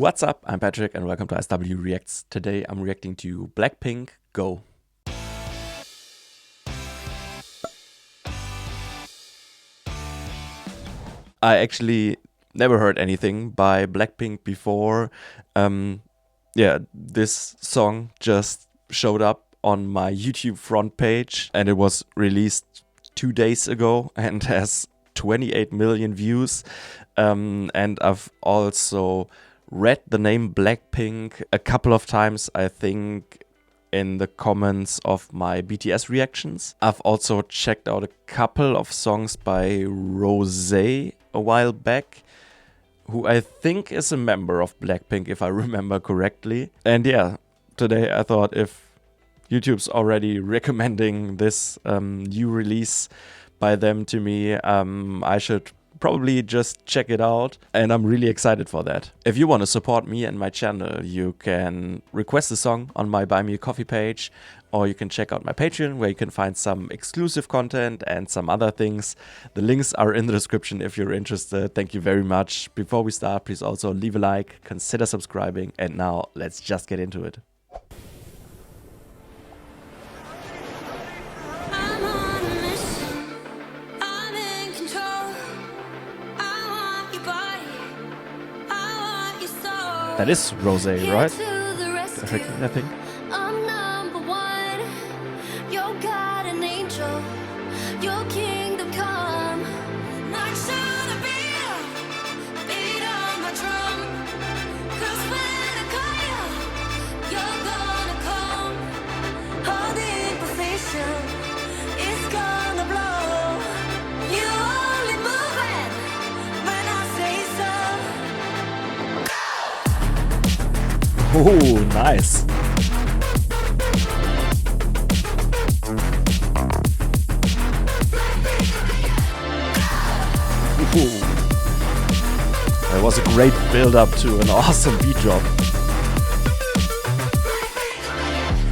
What's up? I'm Patrick and welcome to SW Reacts. Today I'm reacting to BLACKPINK, Go. I actually never heard anything by BLACKPINK before. This song just showed up on my YouTube front page and it was released 2 days ago and has 28 million views. And I've also read the name BLACKPINK a couple of times, I think, in the comments of my BTS reactions. I've also checked out a couple of songs by Rosa a while back, who I think is a member of BLACKPINK if I remember correctly. And yeah, today I thought if YouTube's already recommending this new release by them to me, I should probably just check it out, and I'm really excited for that. If you want to support me and my channel, you can request a song on my Buy Me a Coffee page, or you can check out my Patreon where you can find some exclusive content and some other things. The links are in the description if you're interested. Thank you very much. Before we start, please also leave a like, consider subscribing, and now let's just get into it. That is Rosa, right? I think. I'm number one. You're God and angel. Your kingdom come. Not sure to beat on my drum. 'Cause when I call you, you're gonna come. Holding position, it's gonna blow. You only move it when I say so. Oh, nice. Ooh. That was a great build up to an awesome beat drop.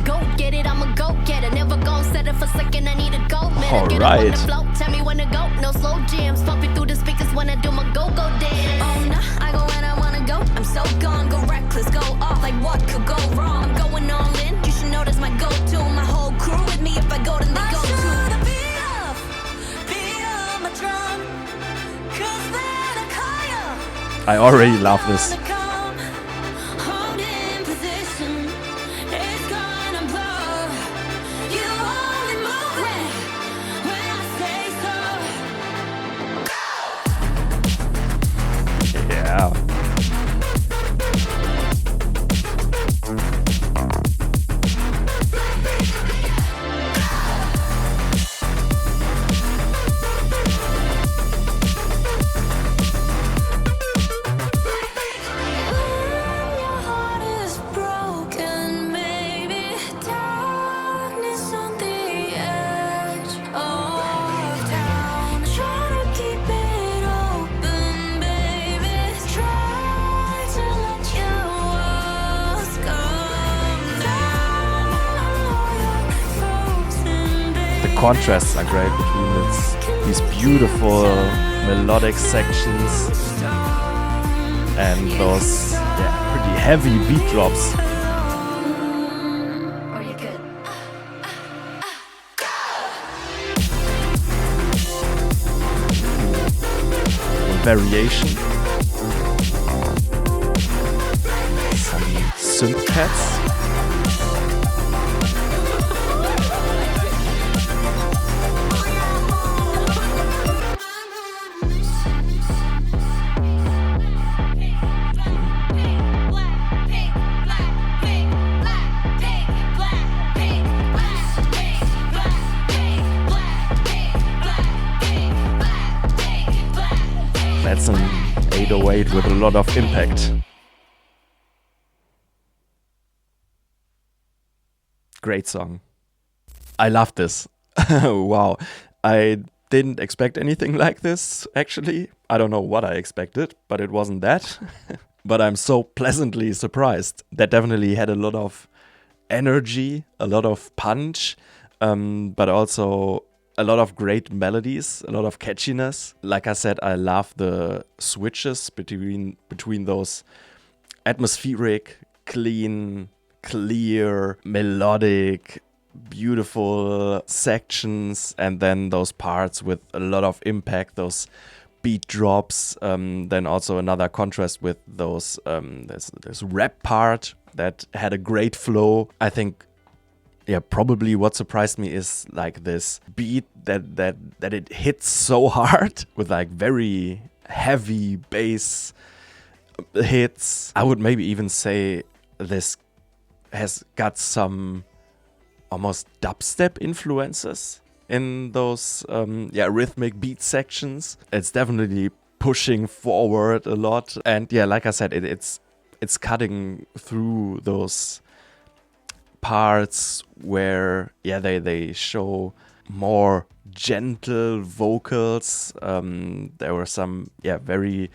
Go get it, I'm a go get it. Never gon' set it for second, I need a go. Man, all I get right. It on the float, tell me when to go. No slow jams, pumping through the speakers when I do my go-go dance. Oh, nah, I go when I wanna go. I'm so gone, go reckless, go off like what could go wrong. I'm going all in, you should know that's my go-to. My whole crew with me, if I go, then they go too. I already love this. Yeah. Contrasts are great between these beautiful melodic sections and those pretty heavy beat drops. Variation. Some synth pads. That's an 808 with a lot of impact. Great song. I love this. Wow. I didn't expect anything like this, actually. I don't know what I expected, but it wasn't that. But I'm so pleasantly surprised. That definitely had a lot of energy, a lot of punch, but also a lot of great melodies, a lot of catchiness. Like I said, I love the switches between those atmospheric, clean, clear, melodic, beautiful sections, and then those parts with a lot of impact, those beat drops. Then also another contrast with those this rap part that had a great flow. I think, yeah, probably what surprised me is like this beat that it hits so hard with like very heavy bass hits. I would maybe even say this has got some almost dubstep influences in those rhythmic beat sections. It's definitely pushing forward a lot, and yeah, like I said, it's cutting through those parts where they show more gentle vocals. There were some very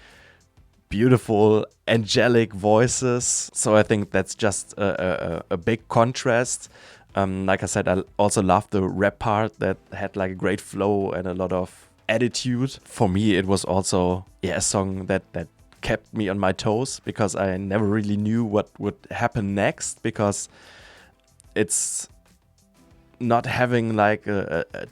beautiful angelic voices, so I think that's just a big contrast. Like I said, I also loved the rap part that had like a great flow and a lot of attitude. For me, it was also a song that kept me on my toes, because I never really knew what would happen next, because it's not having like a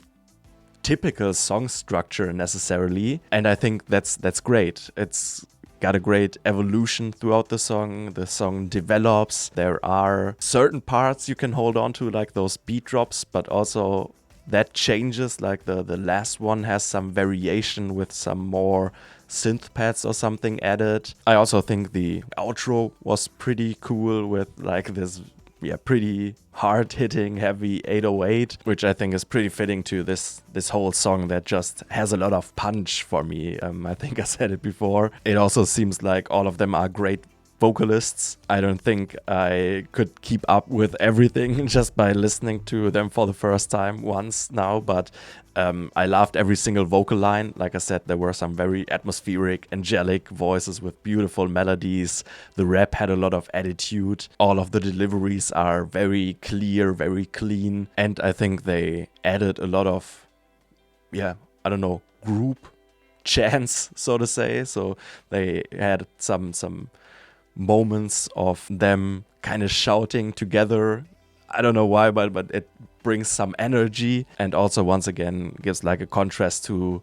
typical song structure necessarily, and I think that's great. It's got a great evolution throughout the song. The song develops. There are certain parts you can hold on to, like those beat drops, but also that changes. Like the last one has some variation with some more synth pads or something added. I also think the outro was pretty cool with like this pretty hard-hitting, heavy 808, which I think is pretty fitting to this whole song that just has a lot of punch for me. I think I said it before. It also seems like all of them are great vocalists. I don't think I could keep up with everything just by listening to them for the first time once now, but I loved every single vocal line. Like I said, there were some very atmospheric, angelic voices with beautiful melodies. The rap had a lot of attitude. All of the deliveries are very clear, very clean, and I think they added a lot of, group chants, so to say. So they had some moments of them kind of shouting together. I don't know why, but it brings some energy, and also once again gives like a contrast to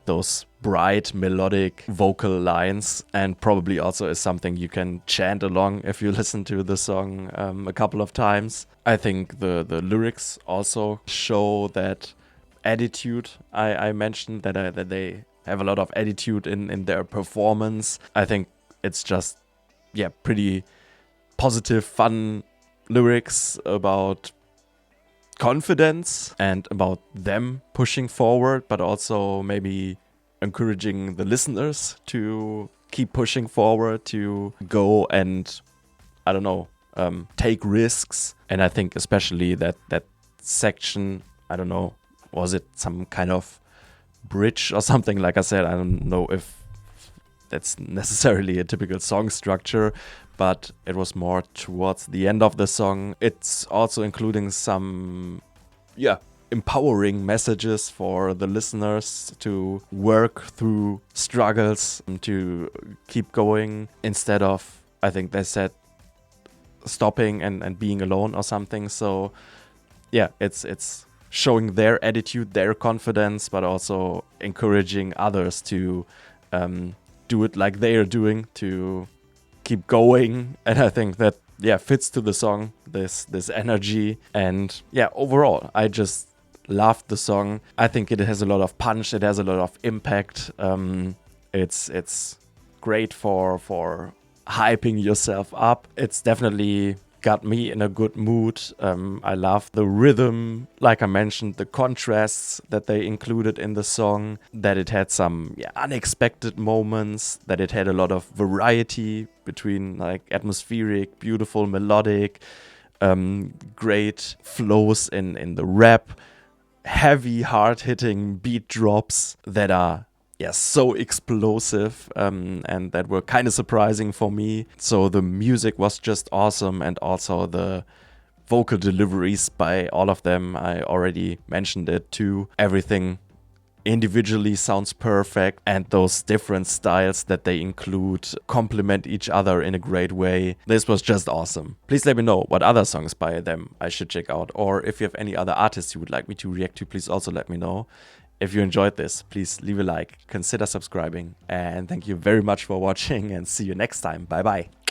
those bright melodic vocal lines, and probably also is something you can chant along if you listen to the song a couple of times. I think the lyrics also show that attitude I mentioned, that they have a lot of attitude in their performance. I think it's just pretty positive, fun lyrics about confidence and about them pushing forward, but also maybe encouraging the listeners to keep pushing forward, to go and take risks. And I think especially that section, I don't know, was it some kind of bridge or something? Like I said, I don't know if that's necessarily a typical song structure, but it was more towards the end of the song. It's also including some, empowering messages for the listeners to work through struggles and to keep going instead of, I think they said, stopping and being alone or something. So, it's showing their attitude, their confidence, but also encouraging others to do it like they are doing, to keep going. And I think that fits to the song, this energy. And overall I just loved the song. I think it has a lot of punch, it has a lot of impact. It's great for hyping yourself up. It's definitely got me in a good mood. I love the rhythm, like I mentioned, the contrasts that they included in the song, that it had some unexpected moments, that it had a lot of variety between like atmospheric, beautiful, melodic, great flows in the rap, heavy, hard-hitting beat drops that are so explosive, and that were kind of surprising for me. So the music was just awesome, and also the vocal deliveries by all of them. I already mentioned it too. Everything individually sounds perfect, and those different styles that they include complement each other in a great way. This was just awesome. Please let me know what other songs by them I should check out, or if you have any other artists you would like me to react to, please also let me know. If you enjoyed this, please leave a like, consider subscribing, and thank you very much for watching, and see you next time. Bye bye.